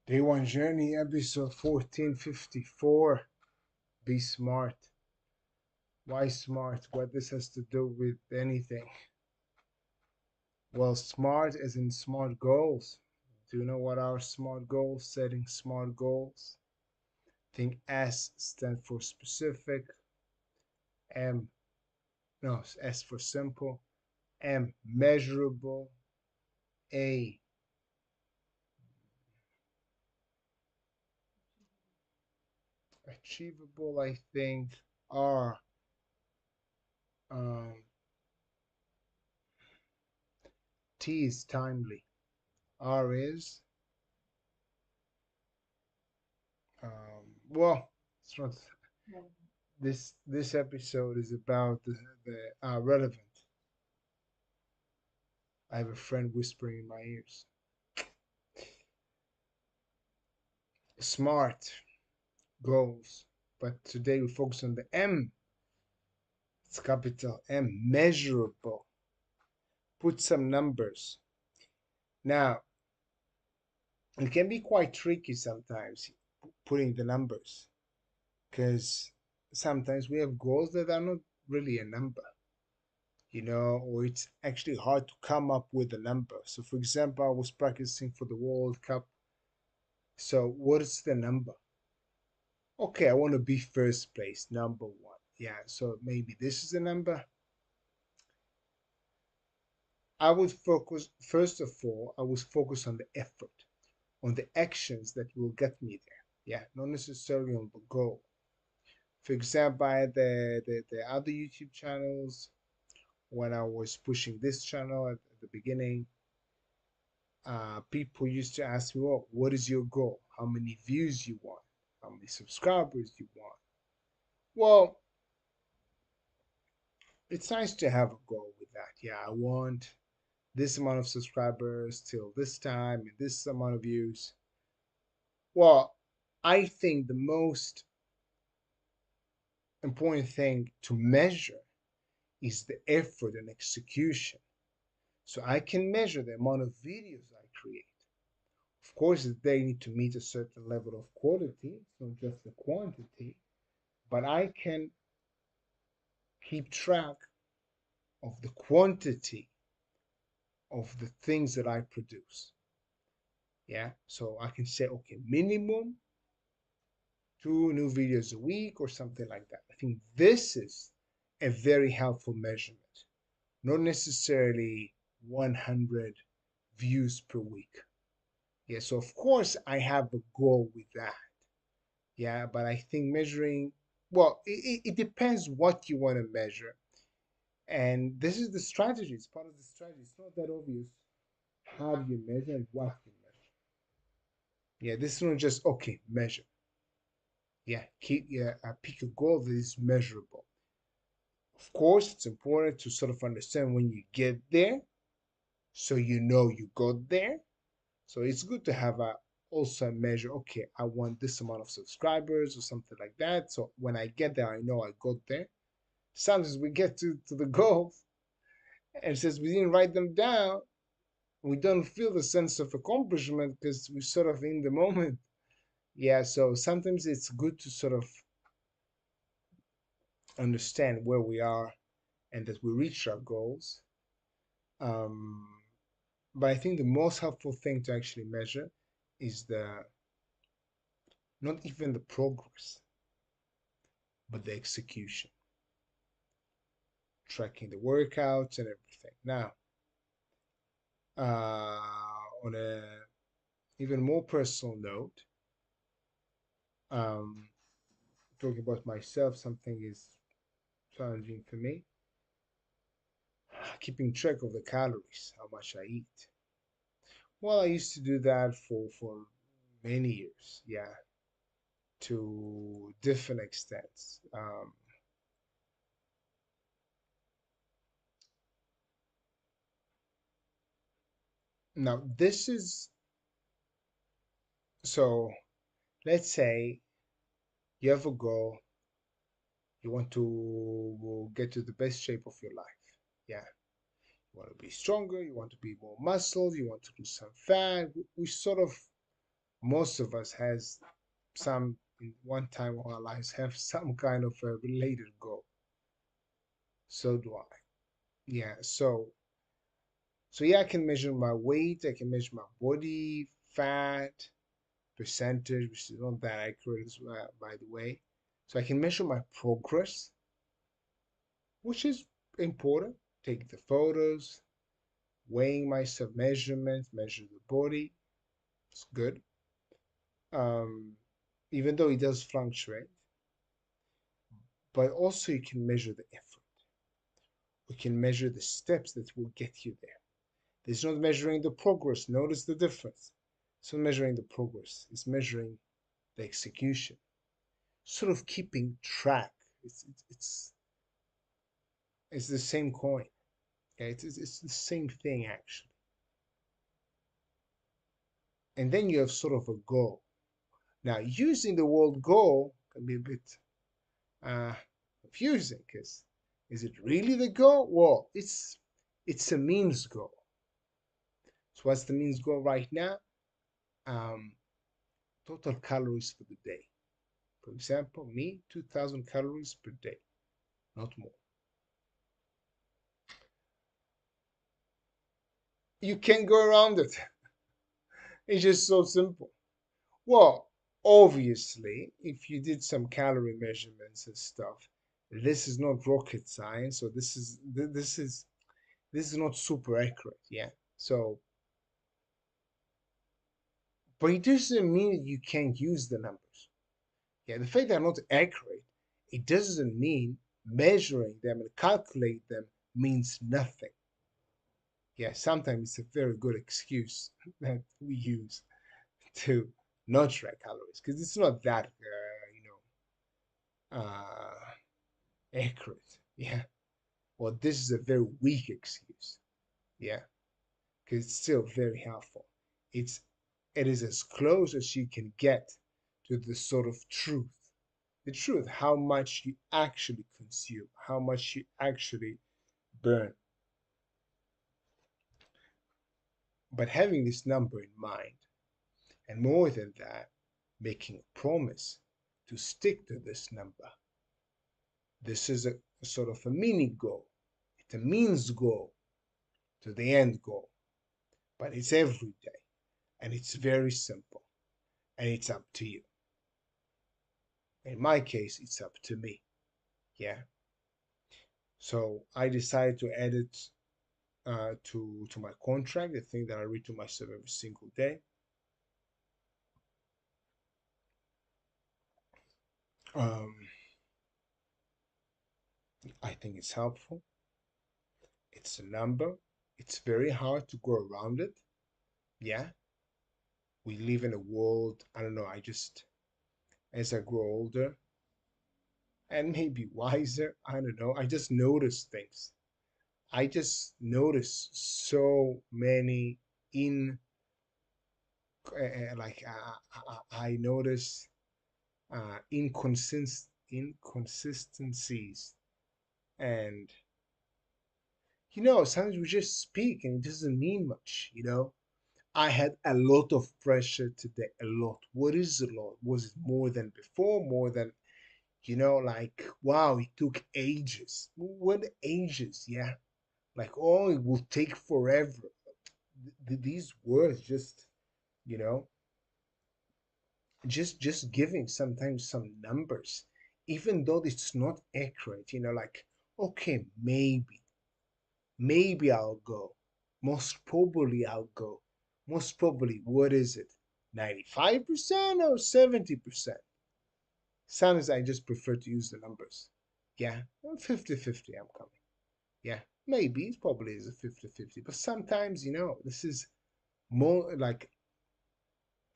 Day One Journey, episode 1454. Be smart. Why smart? What this has to do with anything? Well, smart as in smart goals. Do you know what are smart goals? Setting smart goals. Think S stands for specific. M, no, S for simple. M, measurable. A, achievable, I think. R, um, T is timely. R is well, it's not. This episode is about the relevant. I have a friend whispering in my ears. Smart goals, but today we focus on the M. It's capital M, measurable. Put some numbers. Now, it can be quite tricky sometimes putting the numbers because sometimes we have goals that are not really a number, or it's actually hard to come up with a number. So, for example, I was practicing for the World Cup. So, what is the number? Okay, I want to be first place, number one. Yeah, so maybe this is the number. I would focus, first of all, I would focus on the effort, on the actions that will get me there. Yeah, not necessarily on the goal. For example, I had the other YouTube channels when I was pushing this channel at the beginning. People used to ask me, well, what is your goal? How many views you want? How many subscribers you want? Well, it's nice to have a goal with that. Yeah, I want this amount of subscribers till this time and this amount of views. Well, I think the most important thing to measure is the effort and execution. So I can measure the amount of videos I create. Of course, they need to meet a certain level of quality, it's not just the quantity, but I can keep track of the quantity of the things that I produce. Yeah, so I can say, okay, minimum 2 new videos a week or something like that. I think this is a very helpful measurement, not necessarily 100 views per week. Yeah, so of course I have a goal with that. Yeah, but I think measuring, well, it depends what you want to measure. And this is the strategy, it's part of the strategy. It's not that obvious how you measure and what you measure. Yeah, this is not just, okay, measure. Yeah, pick a goal that is measurable. Of course, it's important to sort of understand when you get there, so you know you got there. So it's good to have a also a measure. Okay, I want this amount of subscribers or something like that. So when I get there, I know I got there. Sometimes we get to the goals, and since we didn't write them down, we don't feel the sense of accomplishment because we're sort of in the moment. Yeah, so sometimes it's good to sort of understand where we are and that we reach our goals. Um, but I think the most helpful thing to actually measure is the not even the progress, but the execution, tracking the workouts and everything. Now, on a even more personal note, um, talking about myself, something is challenging for me. Keeping track of the calories, how much I eat. Well, I used to do that for many years, yeah, to different extents. Now, this is so. Let's say you have a goal, you want to get to the best shape of your life. Yeah, you want to be stronger, you want to be more muscled, you want to lose some fat. We sort of Most of us has some in one time of our lives have some kind of a related goal. So do I. Yeah. So yeah, I can measure my weight. I can measure my body fat percentage, which is not that accurate as well, by the way. So I can measure my progress, which is important. Take the photos, weighing myself, measurements, measure the body. It's good. Um, Even though it does fluctuate, but also you can measure the effort. We can measure the steps that will get you there. It's not measuring the progress. Notice the difference. It's not measuring the progress. It's measuring the execution. Sort of keeping track. It's the same coin. Okay? It's the same thing actually. And then you have sort of a goal. Now, using the word goal can be a bit uh, confusing because is it really the goal? Well, it's a means goal. So what's the means goal right now? Um, Total calories for the day. For example, me 2,000 calories per day, not more. You can't go around it. It's just so simple. Well, obviously, if you did some calorie measurements and stuff, this is not rocket science, so this is not super accurate, yeah. So, but it doesn't mean that you can't use the numbers. Yeah, the fact they're not accurate, it doesn't mean measuring them and calculate them means nothing. Yeah, sometimes it's a very good excuse that we use to not track calories because it's not that accurate. Yeah. Well, this is a very weak excuse. Yeah, because it's still very helpful. It's it is as close as you can get to the sort of truth. The truth, how much you actually consume, how much you actually burn. But having this number in mind, and more than that, making a promise to stick to this number. This is a sort of a mini goal. It's a means goal to the end goal, but it's every day and it's very simple and it's up to you. In my case, it's up to me. Yeah. So I decided to add it to my contract, the thing that I read to myself every single day. Um, I think it's helpful. It's a number. It's very hard to go around it. Yeah. We live in a world, I don't know, I just, as I grow older and maybe wiser, I don't know, I just notice things. I just notice so many in, like, I notice inconsistencies. And, sometimes we just speak and it doesn't mean much. I had a lot of pressure today. A lot. What is a lot? Was it more than before? More than, like, wow, it took ages. What ages? Yeah. Like, oh, it will take forever. These words just, you know, just giving sometimes some numbers, even though it's not accurate, like, okay, maybe I'll go. Most probably I'll go. Most probably, what is it? 95% or 70%? Sometimes I just prefer to use the numbers. Yeah, 50-50, I'm coming. Yeah, maybe it probably is a 50-50. But sometimes, this is more like,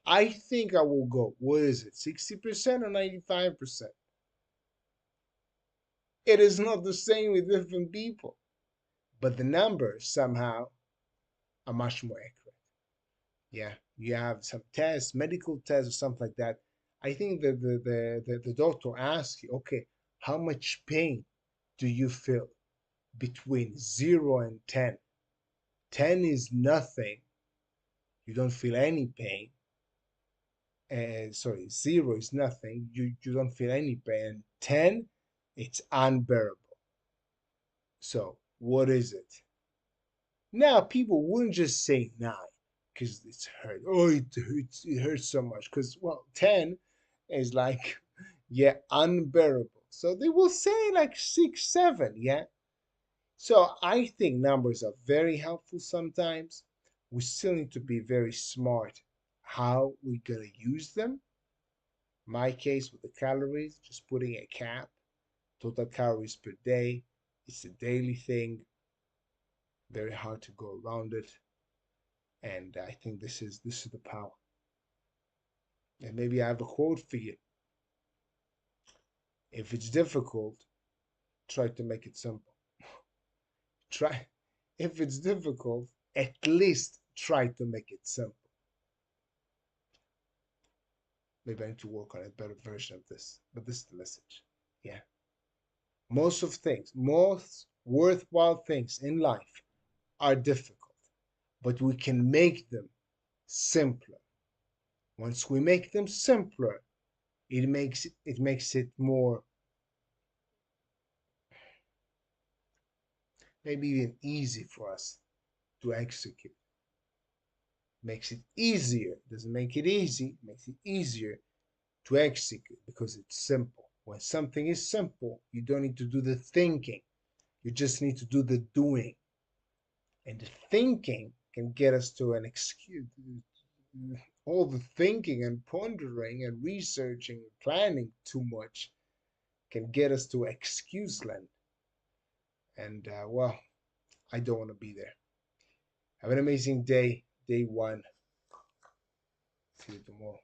I think I will go. What is it? 60% or 95%? It is not the same with different people. But the numbers somehow are much more accurate. Yeah, you have some tests, medical tests or something like that. I think that the doctor asks you, okay, how much pain do you feel between 0 and 10? 10 is nothing. You don't feel any pain. sorry, 0 is nothing. You don't feel any pain. And 10, it's unbearable. So what is it? Now people wouldn't just say 9 because it's hurt. Oh, it hurts so much. Because well, 10 is like yeah, unbearable. So they will say like 6, 7. Yeah. So I think numbers are very helpful sometimes. We still need to be very smart how we're gonna use them. My case with the calories, just putting a cap, total calories per day. It's a daily thing, very hard to go around it. And I think this is the power. And maybe I have a quote for you. If it's difficult, try to make it simple. Try if it's difficult, at least try to make it simple. Maybe I need to work on a better version of this. But this is the message. Yeah. Most worthwhile things in life are difficult, but we can make them simpler. Once we make them simpler, it makes it more maybe even easy for us to execute. Makes it easier. Doesn't make it easy, makes it easier to execute because it's simple. When something is simple, you don't need to do the thinking. You just need to do the doing. And the thinking can get us to an excuse. All the thinking and pondering and researching and planning too much can get us to excuse land. And well, I don't want to be there. Have an amazing day, day one. See you tomorrow.